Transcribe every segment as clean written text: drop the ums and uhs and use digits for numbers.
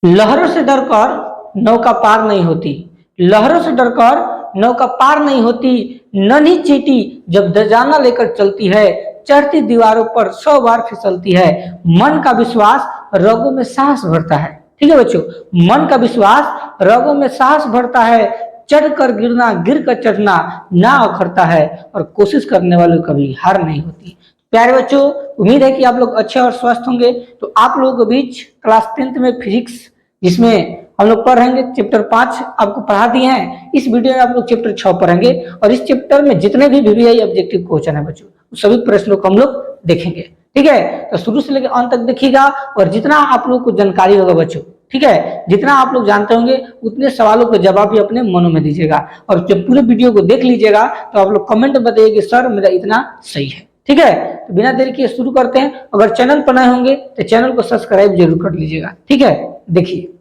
लहरों से डरकर नौका पार नहीं होती, लहरों से डरकर नौका पार नहीं होती, नन्ही चींटी जब दजाना लेकर चलती है, चढ़ती दीवारों पर 100 बार फिसलती है। मन का विश्वास रगों में साहस भरता है। ठीक है बच्चों, मन का विश्वास रगों में साहस भरता है, चढ़कर गिरना गिर कर चढ़ना ना अखरता है, और कोशिश करने वालों की कभी हार नहीं होती। प्यारे बच्चों, उम्मीद है कि आप लोग अच्छे और स्वस्थ होंगे। तो आप लोगों के बीच क्लास 10th में फिजिक्स, जिसमें हम लोग पढ़ेंगे चैप्टर 5 आपको पढ़ा दिए हैं। इस वीडियो में आप लोग चैप्टर 6 पढ़ेंगे, और इस चैप्टर में जितने भी VVI ऑब्जेक्टिव क्वेश्चन है बच्चों, सभी प्रश्नों को हम लोग देखेंगे। ठीक है, तो शुरू से लेकर अंत तक देखिएगा, और जितना आप लोग को जानकारी होगा बच्चों, ठीक है, जितना आप लोग जानते होंगे उतने सवालों के जवाब भी अपने मनों में दीजिएगा। और जब पूरे वीडियो को देख लीजिएगा तो आप लोग कमेंट में बताइए कि सर मेरा इतना सही है। ठीक है, तो बिना देरी किए शुरू करते हैं। अगर चैनल पर नए होंगे तो चैनल को सब्सक्राइब जरूर कर लीजिएगा। ठीक है, देखिए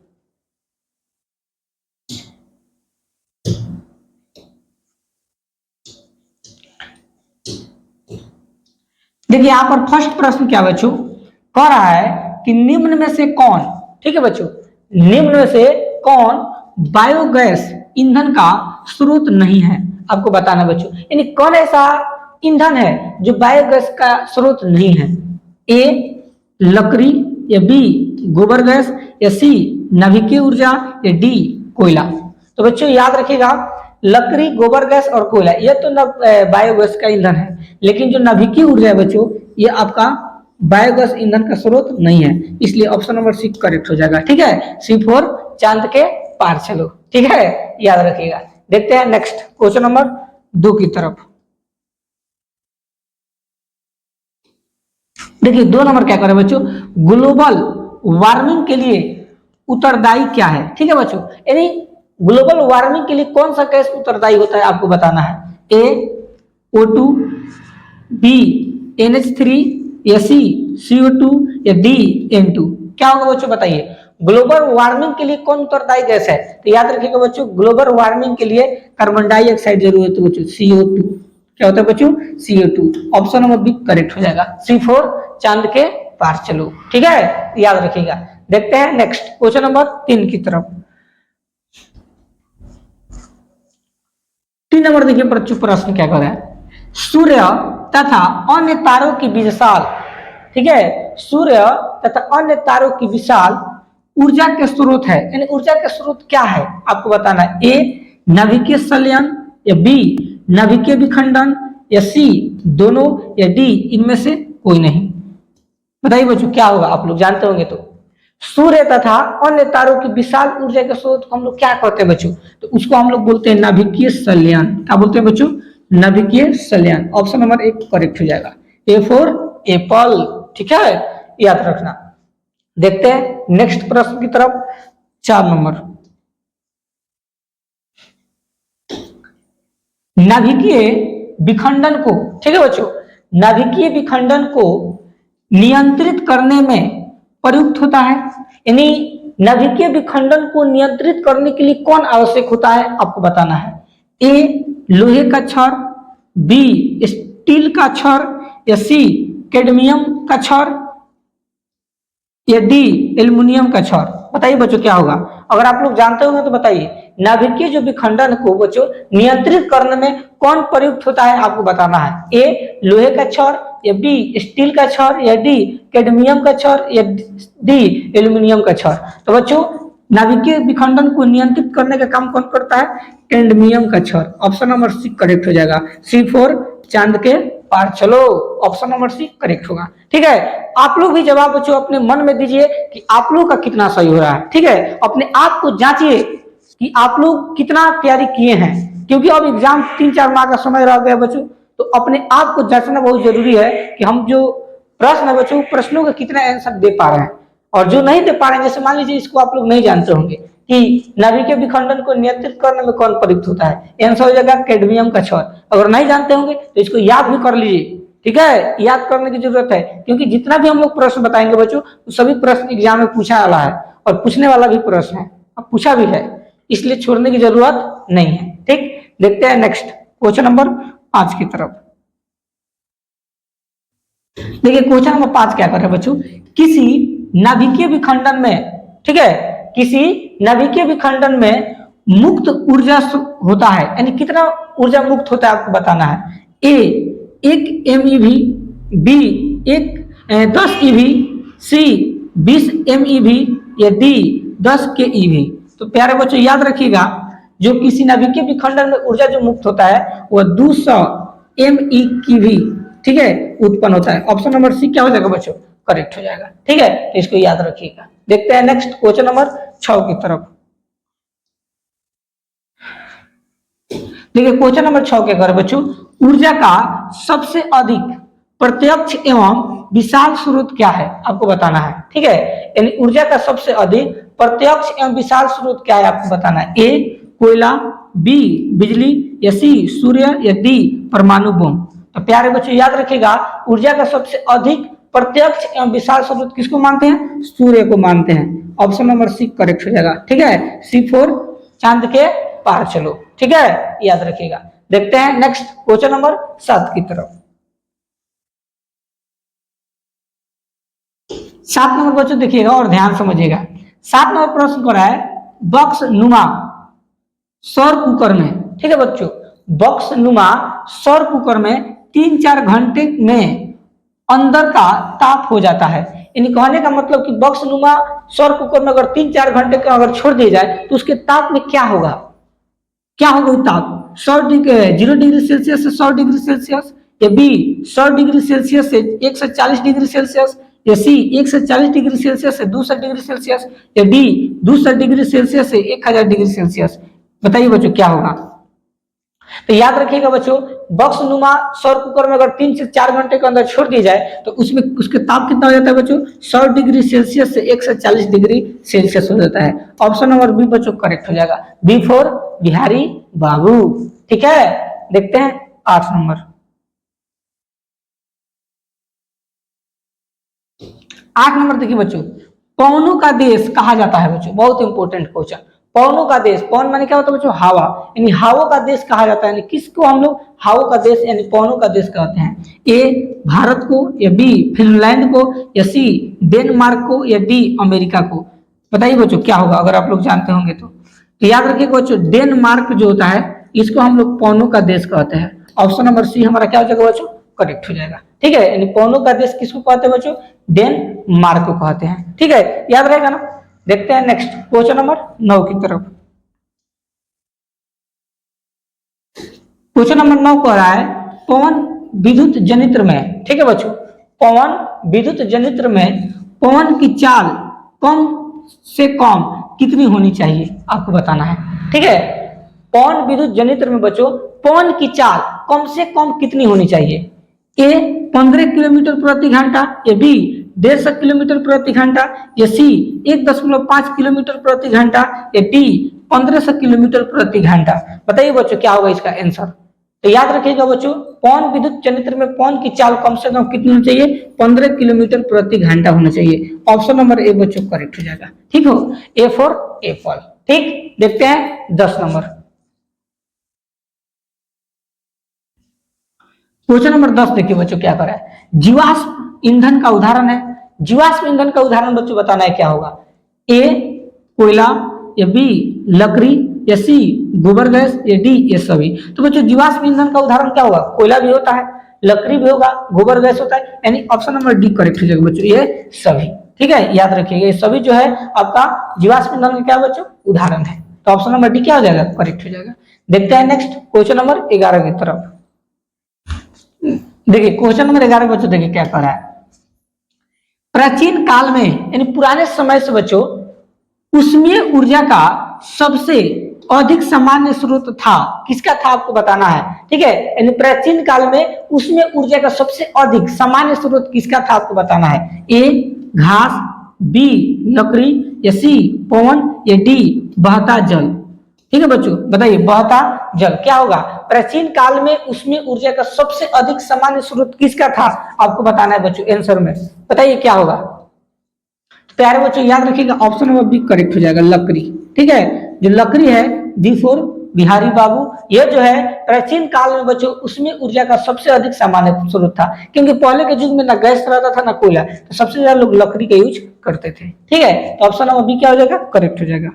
देखिए यहाँ पर फर्स्ट प्रश्न क्या बच्चों कह रहा है कि निम्न में से कौन, ठीक है बच्चों, निम्न में से कौन बायोगैस ईंधन का स्रोत नहीं है, आपको बताना बच्चों। यानी कौन ऐसा ईंधन है जो बायोगैस का स्रोत नहीं है? ए लकड़ी, या बी गोबर गैस, या सी नाभिकीय ऊर्जा, या डी कोयला। तो बच्चों याद रखिएगा, लकड़ी, गोबर गैस और कोयला ये तो बायोगैस का ईंधन है, लेकिन जो नाभिकीय ऊर्जा है बच्चों ये आपका बायोगैस ईंधन का स्रोत नहीं है, इसलिए ऑप्शन नंबर सी करेक्ट हो जाएगा। ठीक है, C4 चांद के पार चलो। ठीक है, याद रखिएगा। देखते हैं नेक्स्ट क्वेश्चन नंबर 2 की तरफ। देखिए 2 नंबर क्या कर रहे हैं बच्चों, ग्लोबल वार्मिंग के लिए उत्तरदायी क्या है? ठीक है बच्चों, यानी ग्लोबल वार्मिंग के लिए कौन सा गैस उत्तरदायी होता है आपको बताना है। ए O2, बी NH3, या सी CO2, या डी N2। क्या होगा बच्चों बताइए, ग्लोबल वार्मिंग के लिए कौन उत्तरदायी गैस है? तो याद रखिएगा बच्चों, ग्लोबल वार्मिंग के लिए कार्बन डाइऑक्साइड जरूर होता है बच्चों, CO2। क्या होता है बच्चों, CO2। Option number B correct हो जाएगा। C4 चांद के पार चलो। ठीक है, याद रखिएगा। देखते हैं नेक्स्ट क्वेश्चन नंबर 3 की तरफ। 3 नंबर देखिए प्रश्न क्या कर रहा है, सूर्य तथा अन्य तारों की विशाल, ठीक है, सूर्य तथा अन्य तारों की विशाल ऊर्जा के स्रोत है, यानी ऊर्जा के स्रोत क्या है आपको बताना है। ए नाभिकीय संलयन, या बी नाभिकीय विखंडन, या सी दोनों, या डी इनमें से कोई नहीं। बताइए बच्चों क्या होगा, आप लोग जानते होंगे। तो सूर्य तथा अन्य तारों की विशाल ऊर्जा के स्रोत को हम लोग क्या कहते हैं बच्चों? तो उसको हम लोग बोलते हैं नाभिकीय संलयन। क्या बोलते हैं बच्चों? नाभिकीय संलयन। ऑप्शन नंबर 1 करेक्ट हो जाएगा। A for Apple. ठीक है, याद रखना। देखते हैं नेक्स्ट प्रश्न की तरफ, 4 नंबर। नाभिकीय विखंडन को, ठीक है बच्चों, नाभिकीय विखंडन को नियंत्रित करने में प्रयुक्त होता है, यानी नाभिकीय विखंडन को नियंत्रित करने के लिए कौन आवश्यक होता है आपको बताना है। ए लोहे का छड़, बी स्टील का छड़, या सी कैडमियम का छड़, या डी एल्युमिनियम का छड़। बताइए बच्चों क्या होगा, अगर आप लोग जानते होंगे तो बताइए। नाभिकीय जो विखंडन को बच्चों नियंत्रित करने में कौन प्रयुक्त होता है आपको बताना है। ए लोहे का छड़, या बी स्टील का छड़, या डी कैडमियम का छड़, या डी एल्युमिनियम का छड़। तो बच्चों नाभिकीय विखंडन को नियंत्रित करने का काम कौन करता है? कैडमियम का छड़। ऑप्शन नंबर सी करेक्ट हो जाएगा। C4 चांद के पार चलो। ऑप्शन नंबर सी करेक्ट होगा। ठीक है, आप लोग भी जवाब बच्चों अपने मन में दीजिए कि आप लोग का कितना सही हो रहा है। ठीक है, अपने आप को जांचिए कि आप लोग कितना तैयारी किए हैं, क्योंकि अब एग्जाम 3-4 माह का समय रह गया बच्चों। तो अपने आप को जांचना बहुत जरूरी है कि हम जो प्रश्न है बच्चों, प्रश्नों का कितना आंसर दे पा रहे हैं, और जो नहीं दे पा रहे हैं, जैसे मान लीजिए इसको आप लोग नहीं जानते होंगे कि नाभिकीय विखंडन को नियंत्रित करने में कौन प्रयुक्त होता है, आंसर हो जाएगा कैडमियम का छड़। अगर नहीं जानते होंगे तो इसको याद भी कर लीजिए। ठीक है, याद करने की जरूरत है, क्योंकि जितना भी हम लोग प्रश्न बताएंगे बच्चों, सभी प्रश्न एग्जाम में पूछा वाला है, और पूछने वाला भी प्रश्न है, अब पूछा भी है, इसलिए छोड़ने की जरूरत नहीं है। ठीक, देखते हैं नेक्स्ट क्वेश्चन नंबर 5 की तरफ। देखिए क्वेश्चन नंबर 5 क्या कर रहे हैं बच्चों, किसी नाभिकीय विखंडन में, ठीक है, किसी नाभिकीय विखंडन में मुक्त ऊर्जा होता है, यानी कितना ऊर्जा मुक्त होता है आपको बताना है। ए 1 MeV, बी 10 EV, सी 20 MeV या डी 10 keV। तो प्यारे बच्चों याद रखिएगा, जो किसी नाभिकीय विखंडन में ऊर्जा जो मुक्त होता है वह 200 MeV, ठीक है, उत्पन्न होता है। ऑप्शन नंबर सी क्या हो जाएगा बच्चों, करेक्ट हो जाएगा। ठीक है, तो इसको याद रखिएगा। देखते हैं नेक्स्ट क्वेश्चन नंबर 6 की तरफ। देखिए क्वेश्चन नंबर 6 क्या कर बच्चों, ऊर्जा का सबसे अधिक प्रत्यक्ष एवं विशाल स्रोत क्या है, आपको बताना है। ठीक है, यानी ऊर्जा का सबसे अधिक प्रत्यक्ष एवं विशाल स्रोत क्या है आपको बताना है। ए कोयला, बी बिजली, या सी सूर्य, या डी परमाणु बम। तो प्यारे बच्चों याद रखिएगा, ऊर्जा का सबसे अधिक प्रत्यक्ष एवं विशाल स्रोत किसको मानते हैं, सूर्य को मानते हैं। ऑप्शन नंबर सी करेक्ट हो जाएगा। ठीक है, C4 चांद के पार चलो। ठीक है, याद रखिएगा। देखते हैं नेक्स्ट क्वेश्चन नंबर 7 की तरफ। 7 नंबर बच्चों देखिएगा और ध्यान समझिएगा। 7 नंबर प्रश्न कर रहा है बॉक्स नुमा सौर कुकर में। ठीक है बच्चों, बॉक्स नुमा सौर कुकर में 3-4 घंटे में अंदर का ताप हो जाता है। यानी कहने का मतलब कि बॉक्स नुमा सौर कुकर में अगर 3-4 घंटे का अगर छोड़ दिया जाए तो उसके ताप में क्या होगा, क्या होगा ताप, 0 डिग्री सेल्सियस से 100 डिग्री सेल्सियस, या बी 100 डिग्री सेल्सियस से 140 डिग्री सेल्सियस, या सी 140 डिग्री सेल्सियस से 200 डिग्री सेल्सियस, या डी 200 डिग्री सेल्सियस से 1000 डिग्री सेल्सियस। बताइए बच्चों क्या होगा। तो याद रखिएगा बच्चों, बॉक्स नुमा सौर कुकर में अगर 3 से 4 घंटे के अंदर छोड़ दिया जाए तो उसमें उसके ताप कितना हो जाता है बच्चों, 100 डिग्री सेल्सियस से 140 डिग्री सेल्सियस हो जाता है। ऑप्शन नंबर बी बच्चों करेक्ट हो जाएगा, बी फॉर बिहारी बाबू। ठीक है, देखते हैं 8 नंबर। 8 नंबर देखिए बच्चों, पवनों का देश कहा जाता है बच्चों, बहुत इंपॉर्टेंट क्वेश्चन। पवनों का देश, पवन माने क्या होता है बच्चों, हवा, यानी हवाओं का देश कहा जाता है। यानी किसको हम लोग हवाओं का देश यानी पवनों का देश कहते हैं। ए भारत को, या बी फिनलैंड को, या सी डेनमार्क को, या डी अमेरिका को। बताइए बच्चों क्या होगा अगर आप लोग जानते होंगे तो याद रखिएगा बच्चों, डेनमार्क जो होता है इसको हम लोग पवनों का देश कहते हैं। ऑप्शन नंबर सी हमारा क्या हो जाएगा बच्चों, करेक्ट हो जाएगा। ठीक है, यानी पवनों का देश किसको कहते हैं बच्चों, डेनमार्क को कहते हैं। ठीक है, याद रहेगा ना। देखते हैं नेक्स्ट क्वेश्चन नंबर 9 की तरफ। क्वेश्चन नंबर 9 कह रहा है पवन विद्युत जनित्र में। ठीक है बच्चों, पवन विद्युत जनित्र में पवन की चाल कम से कम कितनी होनी चाहिए आपको बताना है। ठीक है, पवन विद्युत जनित्र में बच्चों पवन की चाल कम से कम कितनी होनी चाहिए। ए 15 किलोमीटर प्रति घंटा, या बी 150 किलोमीटर प्रति घंटा, या सी 1.5 किलोमीटर प्रति घंटा, या डी 1500 किलोमीटर प्रति घंटा। बताइए बच्चों क्या होगा इसका आंसर। तो याद रखिएगा बच्चों, पवन विद्युत जनित्र में पवन की चाल कम से कम कितनी होनी चाहिए, 15 किलोमीटर प्रति घंटा होना चाहिए। ऑप्शन नंबर ए बच्चों करेक्ट हो जाएगा। ठीक हो, ए फॉर एप्पल। ठीक, देखते हैं 10 नंबर। क्वेश्चन नंबर 10 देखिए बच्चों क्या कर रहा है, जीवाश्म ईंधन का उदाहरण है। जीवाश्म ईंधन का उदाहरण बच्चों बताना है क्या होगा। ए कोयला, या बी लकड़ी, या सी गोबर गैस, या डी ये सभी। तो बच्चों जीवाश्म ईंधन का उदाहरण क्या होगा, कोयला भी होता है, लकड़ी भी होगा, गोबर गैस होता है, यानी ऑप्शन नंबर डी करेक्ट हो जाएगा बच्चों, ये सभी। ठीक है, याद रखिएगा ये सभी जो है आपका जीवाश्म ईंधन का क्या बच्चों उदाहरण है। तो ऑप्शन नंबर डी क्या हो जाएगा, करेक्ट हो जाएगा। देखते हैं नेक्स्ट क्वेश्चन नंबर 11 की तरफ। देखिए क्वेश्चन नंबर 11 बच्चों देखिए क्या कह रहा है, प्राचीन काल में यानी पुराने समय से बच्चों उष्मीय ऊर्जा का सबसे अधिक सामान्य स्रोत था, किसका था आपको बताना है। ठीक है, यानी प्राचीन काल में उष्मीय ऊर्जा का सबसे अधिक सामान्य स्रोत किसका था आपको बताना है। ए घास, बी लकड़ी, या सी पवन, या डी बहता जल। ठीक है बच्चों, बताइए बहता जल क्या होगा। प्राचीन काल में उष्मीय ऊर्जा का सबसे अधिक सामान्य स्रोत किसका था आपको बताना है बच्चों आंसर में। बताइए क्या होगा। प्यारे बच्चों याद रखिएगा ऑप्शन नंबर बी करेक्ट हो जाएगा, लकड़ी। ठीक है, जो लकड़ी है डी फॉर बिहारी बाबू, ये जो है प्राचीन काल में बच्चों उसमें ऊर्जा का सबसे अधिक सामान्य स्रोत था, क्योंकि पहले के युग में ना गैस रहता था ना कोयला, तो सबसे ज्यादा लोग लकड़ी का यूज करते थे। ठीक है, तो ऑप्शन नंबर बी क्या हो जाएगा, करेक्ट हो जाएगा।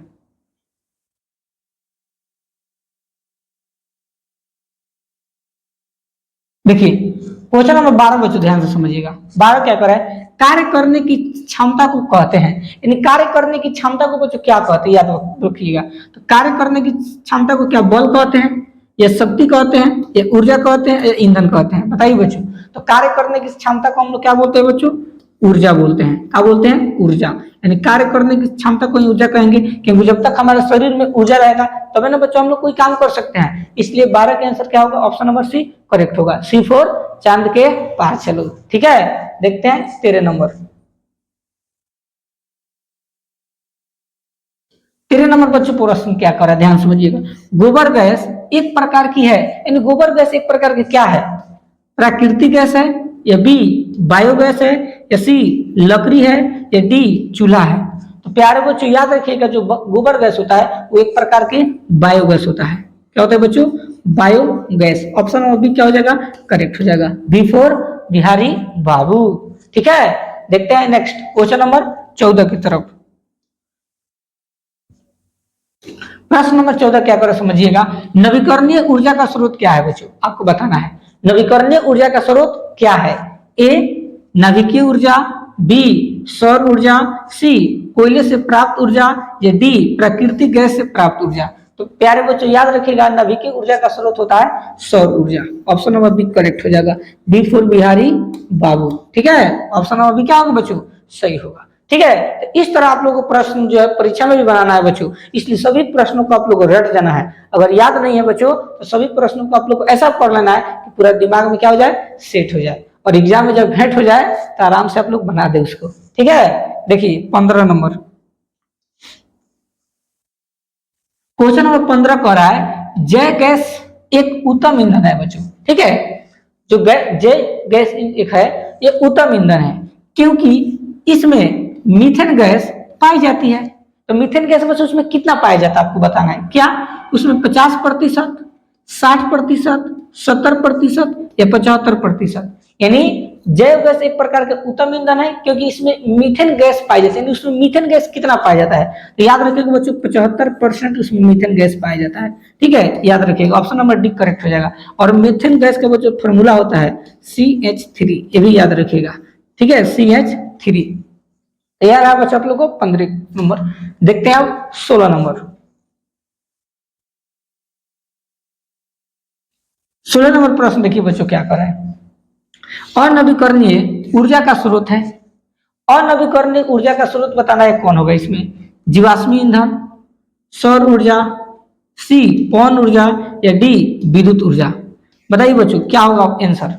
देखिए क्वेश्चन नंबर 12 बच्चों ध्यान से समझिएगा। 12 क्या कर रहा है, कार्य करने की क्षमता को कहते हैं, यानी कार्य करने की क्षमता को बच्चों क्या कहते हैं, याद रखिएगा। तो कार्य करने की क्षमता को क्या बल कहते हैं, या शक्ति कहते हैं, या ऊर्जा कहते हैं, या ईंधन कहते हैं, बताइए बच्चों। तो कार्य करने की क्षमता को हम लोग क्या बोलते हैं बच्चों, ऊर्जा बोलते हैं। क्या बोलते हैं, ऊर्जा। यानी कार्य करने की क्षमता को ऊर्जा कहेंगे, क्योंकि जब तक हमारे शरीर में ऊर्जा रहेगा तब ना बच्चों हम लोग कोई काम कर सकते हैं। इसलिए 12 का आंसर क्या होगा, ऑप्शन नंबर सी करेक्ट होगा। C4 चांद के पार चलो। ठीक है, देखते हैं 13 नंबर। 13 नंबर बच्चों प्रश्न क्या कर रहा है, ध्यान समझिएगा। गोबर गैस एक प्रकार की है, यानी गोबर गैस एक प्रकार की क्या है, प्राकृतिक गैस है, या बी बायोगैस है, या सी लकड़ी है, या डी चूल्हा है। तो प्यारे बच्चों याद रखिएगा, जो गोबर गैस होता है वो एक प्रकार की बायोगैस होता है। क्या होता है बच्चों, बायोगैस। ऑप्शन नंबर बी क्या हो जाएगा, करेक्ट हो जाएगा। B4 बिहारी बाबू। ठीक है, देखते हैं नेक्स्ट क्वेश्चन नंबर 14 की तरफ। प्रश्न नंबर 14 क्या कर समझिएगा। नवीकरणीय ऊर्जा का स्रोत क्या है बच्चों, आपको बताना है। नवीकरणीय ऊर्जा का स्रोत क्या है, ए नाभिकीय ऊर्जा, बी सौर ऊर्जा, सी कोयले से प्राप्त ऊर्जा, या डी प्राकृतिक गैस से प्राप्त ऊर्जा। तो प्यारे बच्चों याद रखिएगा, नाभिकीय ऊर्जा का स्रोत होता है सौर ऊर्जा। ऑप्शन नंबर बी करेक्ट हो जाएगा। B4 बिहारी बाबू। ठीक है, ऑप्शन नंबर बी क्या होगा बच्चों, सही होगा। ठीक है, तो इस तरह आप लोगों को प्रश्न जो है परीक्षा में भी बनाना है बच्चों, इसलिए सभी प्रश्नों को आप लोगों को रट जाना है। अगर याद नहीं है बच्चों तो सभी प्रश्नों को आप लोग को ऐसा पढ़ लेना है कि पूरा दिमाग में क्या हो जाए, सेट हो जाए, और एग्जाम में जब भेंट हो जाए तो आराम से आप लोग बना दे उसको। ठीक है, देखिए 15 नंबर क्वेश्चन नंबर 15 कह रहा है, जय गैस एक उत्तम ईंधन है बच्चों। ठीक है, जो जय गैस एक है ये उत्तम ईंधन है, क्योंकि इसमें मीथेन गैस पाई जाती है। तो मीथेन गैस बच्चों उसमें कितना पाया जाता है आपको बताना है, क्या उसमें 50%, 60%, 70% या 75%। यानी जैव गैस एक प्रकार का उत्तम ईंधन है, क्योंकि इसमें मीथेन गैस पाई जाती है। उसमें मीथेन गैस कितना पाया जाता है, तो याद रखिएगा बच्चों 75% उसमें मीथेन गैस पाया जाता है। ठीक है, याद रखिएगा, ऑप्शन नंबर डी करेक्ट हो जाएगा। और मीथेन गैस का जो फॉर्मूला होता है CH3, ये भी याद रखिएगा। ठीक है, CH3। तैयार है बच्चों आप लोगों को। 15 नंबर देखते हैं अब 16 नंबर। 16 नंबर प्रश्न देखिए बच्चों क्या कर रहा है। अनवीकरणीय ऊर्जा का स्रोत है। अनवीकरणीय ऊर्जा का स्रोत बताना है कौन होगा इसमें, जीवाश्मी ईंधन, सौर ऊर्जा, सी पवन ऊर्जा, या डी विद्युत ऊर्जा। बताइए बच्चों क्या होगा आंसर।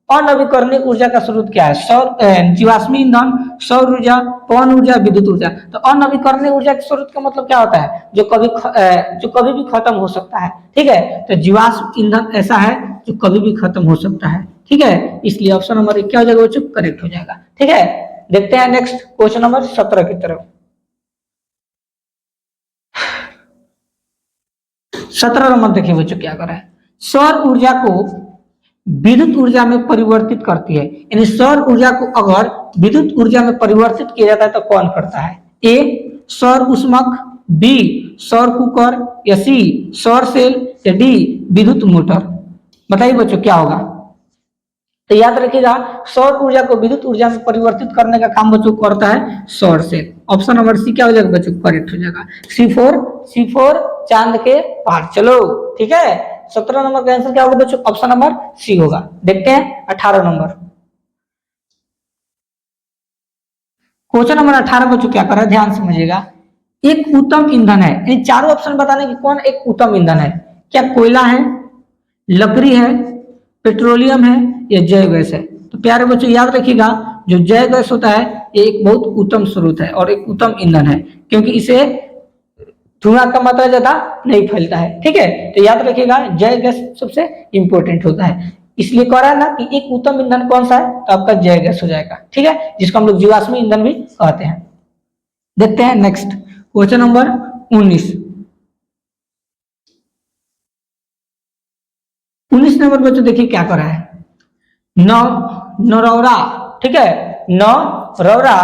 अनवीकरणीय ऊर्जा का स्रोत क्या है, सौर जीवाश्मी ईंधन, सौर ऊर्जा, पवन ऊर्जा, विद्युत ऊर्जा। तो अनवीकरणीय ऊर्जा के स्रोत का मतलब क्या होता है, जो कभी भी खत्म हो सकता है। ठीक है, तो जीवाश्म ईंधन ऐसा है जो कभी भी खत्म हो सकता है। ठीक है, इसलिए ऑप्शन नंबर क्या हो जाएगा बच्चों, करेक्ट हो जाएगा। ठीक है, देखते हैं नेक्स्ट क्वेश्चन नंबर 17 की तरफ। 17 नंबर देखिए बच्चों क्या कर रहा है। सौर ऊर्जा को विद्युत ऊर्जा में परिवर्तित करती है, यानी सौर ऊर्जा को अगर विद्युत ऊर्जा में परिवर्तित किया जाता है तो कौन करता है, ए सौर ऊष्मक, बी सौर कुकर, या सी सौर सेल, या डी विद्युत मोटर। बताइए बच्चों क्या होगा। तो याद रखिएगा, सौर ऊर्जा को विद्युत ऊर्जा में परिवर्तित करने का काम बच्चों करता है सौर सेल। ऑप्शन नंबर सी क्या हो जाएगा बच्चों, करेक्ट हो जाएगा। C4 चांद के पार चलो। ठीक है, 17 नंबर का आंसर क्या होगा बच्चों, ऑप्शन नंबर सी होगा। देखते हैं 18 नंबर। क्वेश्चन नंबर 18 बच्चों क्या कर रहा है, ध्यान समझिएगा। एक उत्तम ईंधन है, इन चारों ऑप्शन बताने की कौन एक उत्तम ईंधन है, क्या कोयला है, लकड़ी है, पेट्रोलियम है, या जैव गैस है। तो प्यारे बच्चों याद रखिएगा, जो जैव गैस होता है ये एक बहुत उत्तम स्रोत है और एक उत्तम ईंधन है, क्योंकि इसे धुआं का मात्रा ज्यादा नहीं फैलता है। ठीक है, तो याद रखिएगा जैव गैस सबसे इंपॉर्टेंट होता है। इसलिए कह रहा है ना कि एक उत्तम ईंधन कौन सा है, तो आपका जैव गैस हो जाएगा। ठीक है, जिसको हम लोग जीवाश्मी ईंधन भी कहते हैं। देखते हैं नेक्स्ट क्वेश्चन नंबर 19। 19 नंबर बच्चों देखिए क्या कर रहा है, नरौरा, ठीक है, नरौरा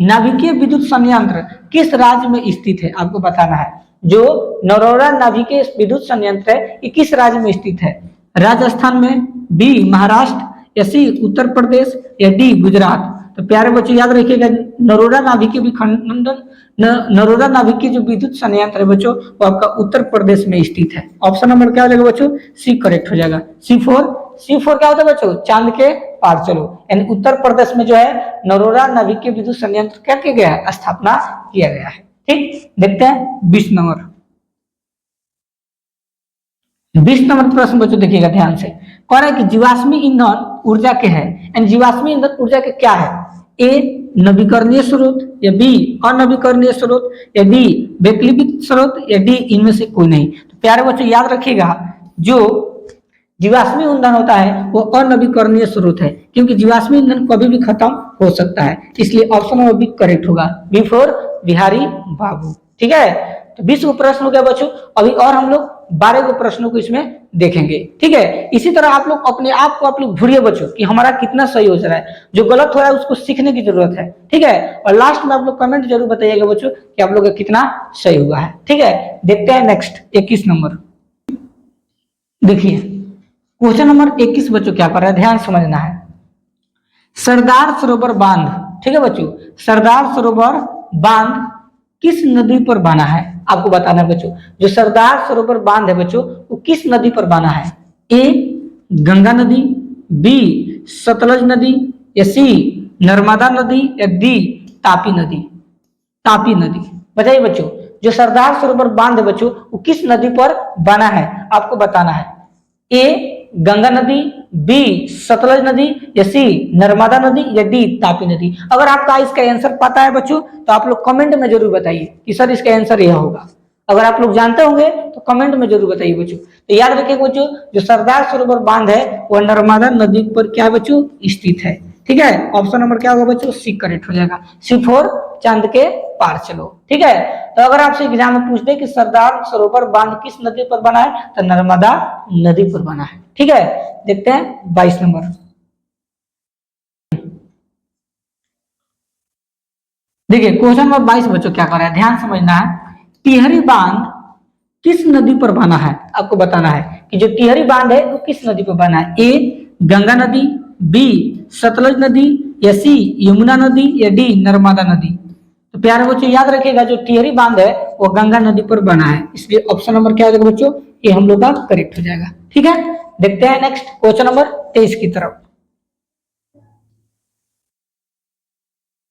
नाभिकीय विद्युत संयंत्र किस राज्य में स्थित है, आपको बताना है। जो नरौरा नाभिकीय विद्युत संयंत्र है ये किस राज्य में स्थित है, राजस्थान में, बी महाराष्ट्र, या सी उत्तर प्रदेश, या डी गुजरात। तो प्यारे बच्चों याद रखिएगा, नरोरा नाभिकीय विखंडन, नरोरा नाभिकीय जो विद्युत संयंत्र है बच्चों वो आपका उत्तर प्रदेश में स्थित है। ऑप्शन नंबर क्या हो जाएगा बच्चों, सी करेक्ट हो जाएगा। C4 क्या होता है बच्चों, चांद के पार चलो, यानी उत्तर प्रदेश में जो है नरोरा नाभिकीय विद्युत संयंत्र क्या किया गया है, स्थापना किया गया है। ठीक, देखते हैं 20 नंबर। 20 नंबर प्रश्न बच्चों देखिएगा ध्यान से, कह रहा है कि जीवाश्मी ईंधन ऊर्जा के है, यानी जीवाश्मी ईंधन ऊर्जा के क्या है, ए नवीकरणीय स्रोत, या बी अनवीकरणीय स्रोत, या डी वैकल्पिक स्रोत, या डी इनमें से कोई नहीं। तो प्यारे बच्चों याद रखिएगा, जो जीवाश्मी ईंधन होता है वो अनवीकरणीय स्रोत है, क्योंकि जीवाश्मी ईंधन कभी भी खत्म हो सकता है, इसलिए ऑप्शन नंबर बी करेक्ट होगा, बी फॉर बिहारी बाबू। ठीक है, तो 20 को प्रश्न हो गया बच्चों, अभी और हम लोग 12 को प्रश्नों को इसमें देखेंगे। ठीक है, इसी तरह आप लोग अपने आप को आप लोग घूरिए बच्चों कि हमारा कितना सही हो रहा है, जो गलत हो रहा है उसको सीखने की जरूरत है। ठीक है, और लास्ट में आप लोग कमेंट जरूर बताइएगा बच्चों कि आप लोग का कितना सही हुआ है। ठीक है, देखते हैं नेक्स्ट 21 नंबर। देखिए क्वेश्चन नंबर 21 बच्चों क्या कर रहा है, ध्यान समझना है। सरदार सरोवर बांध, ठीक है बच्चों, सरदार सरोवर बांध किस नदी पर बना है, आपको बताना है बच्चों। जो सरदार सरोवर बांध है बच्चों वो किस नदी पर बना है, ए गंगा नदी, बी सतलज नदी, या सी नर्मदा नदी, या डी तापी नदी। तापी नदी, बताइए बच्चों, जो सरदार सरोवर बांध है बच्चों वो किस नदी पर बना है, आपको बताना है। ए गंगा नदी, बी सतलज नदी, या सी नर्मदा नदी, या डी तापी नदी। अगर आपका इसका आंसर पता है बच्चों तो आप लोग कमेंट में जरूर बताइए कि सर इसका आंसर यह होगा। अगर आप लोग जानते होंगे तो कमेंट में जरूर बताइए बच्चों। तो याद रखिए बच्चों, जो सरदार सरोवर बांध है वह नर्मदा नदी पर क्या बच्चों स्थित है। ठीक है, ऑप्शन नंबर क्या होगा बच्चों, सी करेक्ट हो जाएगा, C4 चांद के पार चलो। ठीक है, तो अगर आपसे एग्जाम में पूछते कि सरदार सरोवर बांध किस नदी पर बना है तो नर्मदा नदी पर बना है। ठीक है, देखते हैं 22 नंबर। देखिए क्वेश्चन नंबर 22 बच्चों क्या कर रहा है, ध्यान समझना है। टिहरी बांध किस नदी पर बना है, आपको बताना है कि जो टिहरी बांध है वो किस नदी पर बना है। ए गंगा नदी, बी सतलज नदी, या सी यमुना नदी, या डी नर्मदा नदी। तो प्यारे बच्चों याद रखिएगा, जो टिहरी बांध है वो गंगा नदी पर बना है, इसलिए ऑप्शन नंबर क्या हो जाएगा बच्चों, ये हम लोग का करेक्ट हो जाएगा। ठीक है, देखते हैं नेक्स्ट क्वेश्चन नंबर 23 की तरफ।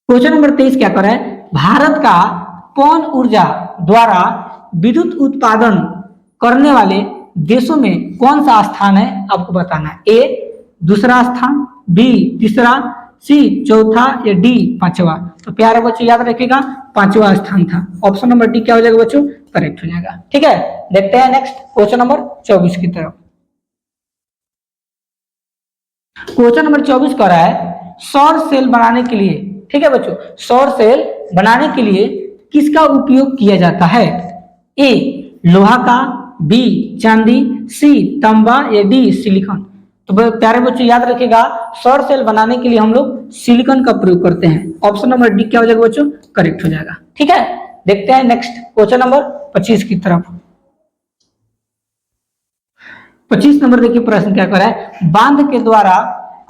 क्वेश्चन नंबर 23 क्या कर रहा है, भारत का पवन ऊर्जा द्वारा विद्युत उत्पादन करने वाले देशों में कौन सा स्थान है, आपको बताना है। ए दूसरा स्थान, बी तीसरा, सी चौथा, या डी पांचवा। तो प्यारे बच्चों याद रखिएगा पांचवा स्थान था, ऑप्शन नंबर डी क्या हो जाएगा बच्चों, करेक्ट हो जाएगा। ठीक है, देखते हैं नेक्स्ट क्वेश्चन नंबर 24 की तरफ। क्वेश्चन नंबर 24 कर रहा है, सौर सेल बनाने के लिए, ठीक है बच्चों, सौर सेल बनाने के लिए किसका उपयोग किया जाता है। ए लोहा का, बी चांदी, सी तांबा, या डी सिलिकॉन। तो प्यारे बच्चों याद रखिएगा, सौर सेल बनाने के लिए हम लोग सिलिकॉन का प्रयोग करते हैं, ऑप्शन नंबर डी क्या हो जाएगा बच्चों, करेक्ट हो जाएगा। ठीक है, देखते हैं नेक्स्ट क्वेश्चन नंबर 25 की तरफ। 25 नंबर देखिए प्रश्न क्या कर रहा है, बांध के द्वारा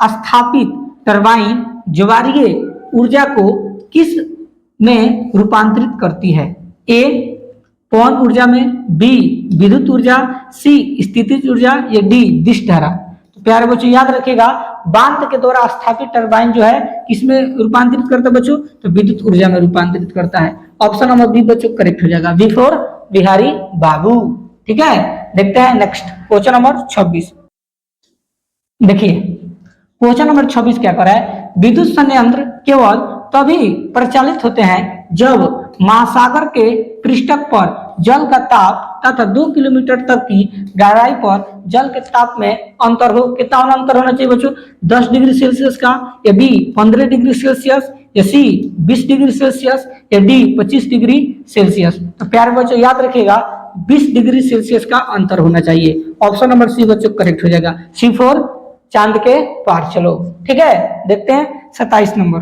स्थापित टरबाइन ज्वारीय ऊर्जा को किस में रूपांतरित करती है। ए पवन ऊर्जा में, बी विद्युत ऊर्जा, सी स्थितिज ऊर्जा, या डी दिश धारा। तो प्यारे बच्चों याद रखिएगा, बांध के द्वारा स्थापित टरबाइन जो है किसमें रूपांतरित करता है बच्चों, तो विद्युत ऊर्जा में रूपांतरित करता है, ऑप्शन नंबर बी बच्चों करेक्ट हो जाएगा, बी फॉर बिहारी बाबू। ठीक है, देखते हैं नेक्स्ट क्वेश्चन नंबर 26। देखिए क्वेश्चन नंबर 26 क्या कर रहा है, विद्युत संयंत्र केवल तभी प्रचालित होते हैं जब महासागर के पृष्ठक पर जल का ताप तथा 2 किलोमीटर तक की गहराई पर जल के ताप में अंतर हो। कितना अंतर होना चाहिए बच्चों, 10 डिग्री सेल्सियस का, या बी 15 डिग्री सेल्सियस, या सी 20 डिग्री सेल्सियस, या डी 25 डिग्री सेल्सियस। तो प्यारे बच्चों याद रखिएगा, 20 डिग्री सेल्सियस का अंतर होना चाहिए। ऑप्शन नंबर सी बच्चों करेक्ट हो जाएगा। C4 चांद के पार चलो। ठीक है, देखते हैं 27 नंबर।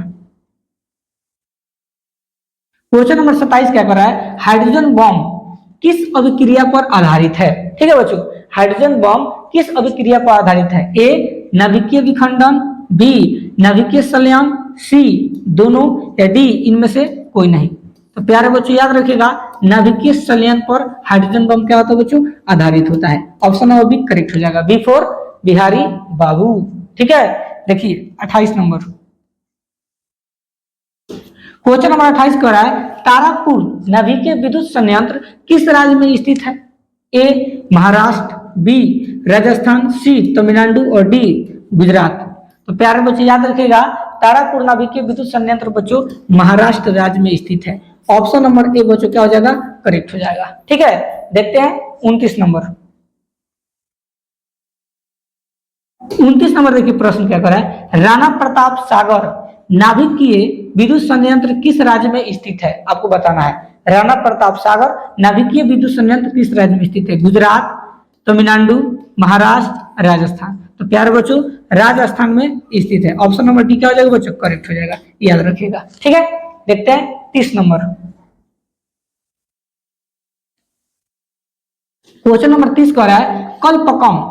क्वेश्चन नंबर 27 क्या कर रहा है, हाइड्रोजन बॉम्ब किस अभिक्रिया पर आधारित है। ठीक है बच्चों, हाइड्रोजन बॉम्ब किस अभिक्रिया पर आधारित है। ए नाभिकीय विखंडन, बी नाभिकीय संलयन, सी दोनों, या डी इनमें से कोई नहीं। तो प्यारे बच्चों याद रखिएगा, नाभिकीय संलयन पर हाइड्रोजन बम क्या होता है बच्चों, आधारित होता है। ऑप्शन नंबर बी करेक्ट हो जाएगा, बी फॉर बिहारी बाबू। ठीक है, देखिए 28 नंबर। क्वेश्चन नंबर 28 कह रहा है, तारापुर नाभिकीय विद्युत संयंत्र किस राज्य में स्थित है। ए महाराष्ट्र, बी राजस्थान, सी तमिलनाडु और डी गुजरात। तो प्यारे बच्चे याद रखिएगा, तारापुर नाभिकीय विद्युत संयंत्र बच्चों महाराष्ट्र राज्य में स्थित है। ऑप्शन नंबर ए बच्चों क्या हो जाएगा, करेक्ट हो जाएगा। ठीक है, देखते हैं 29 नंबर। 29 नंबर देखिए प्रश्न क्या कर रहा है, राणा प्रताप सागर नाभिकीय विद्युत संयंत्र किस राज्य में स्थित है। आपको बताना है, राणा प्रताप सागर नाभिकीय विद्युत संयंत्र किस राज्य में स्थित है। गुजरात, तमिलनाडु, महाराष्ट्र, राजस्थान। तो प्यारे बच्चों राजस्थान में स्थित है। ऑप्शन नंबर डी क्या हो जाएगा बच्चों, करेक्ट हो जाएगा, याद रखिएगा। ठीक है, देखते हैं 30 नंबर। क्वेश्चन नंबर 30 कह रहा है, कल्पकम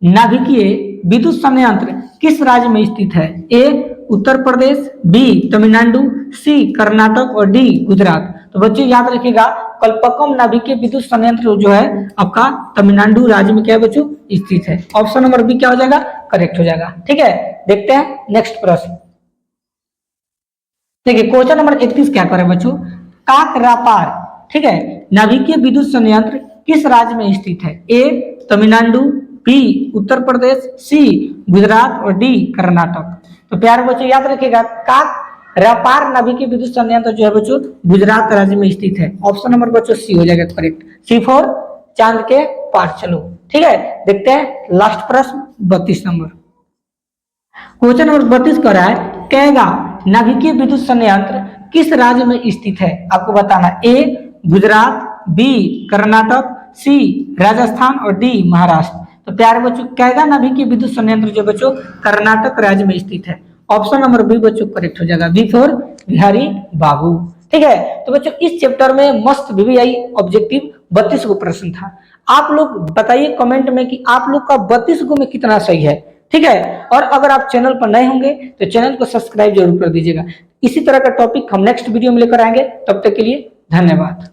नाभिकीय विद्युत संयंत्र किस राज्य में स्थित है। ए उत्तर प्रदेश, बी तमिलनाडु, सी कर्नाटक और डी गुजरात। तो बच्चों याद रखिएगा, कल्पकम नाभिकीय विद्युत संयंत्र जो है आपका तमिलनाडु राज्य में क्या है बच्चों, स्थित है। ऑप्शन नंबर बी क्या हो जाएगा, करेक्ट हो जाएगा। ठीक है, देखते हैं नेक्स्ट प्रश्न। देखिए क्वेश्चन नंबर 31 क्या करे बच्चों, काकरापार ठीक है नाभिकीय विद्युत संयंत्र किस राज्य में स्थित है। ए तमिलनाडु, बी उत्तर प्रदेश, सी गुजरात और डी कर्नाटक। तो प्यारे बच्चों याद रखिएगा, काकरापार नाभिकीय विद्युत संयंत्र जो है बच्चों गुजरात राज्य में स्थित है। ऑप्शन नंबर बच्चों सी हो जाएगा करेक्ट, सी फॉर चांद के पार चलो। ठीक है, देखते हैं लास्ट प्रश्न 32 नंबर। क्वेश्चन नंबर 32 कह रहा है, कैगा नाभिकीय विद्युत संयंत्र किस राज्य में स्थित है। आपको बताना, ए गुजरात, बी कर्नाटक, सी राजस्थान और डी महाराष्ट्र। तो प्यारे बच्चों कैगा नाभिकीय विद्युत संयंत्र जो बच्चों कर्नाटक राज्य में स्थित है। ऑप्शन नंबर बी बच्चों करेक्ट हो जाएगा, बी फॉर बिहारी बाबू। ठीक है, तो बच्चों इस चैप्टर में मस्त वीवीआई ऑब्जेक्टिव 32 को प्रश्न था। आप लोग बताइए कमेंट में कि आप लोग का 32 को में कितना सही है। ठीक है, और अगर आप चैनल पर नए होंगे तो चैनल को सब्सक्राइब जरूर कर दीजिएगा। इसी तरह का टॉपिक हम नेक्स्ट वीडियो में लेकर आएंगे, तब तक के लिए धन्यवाद।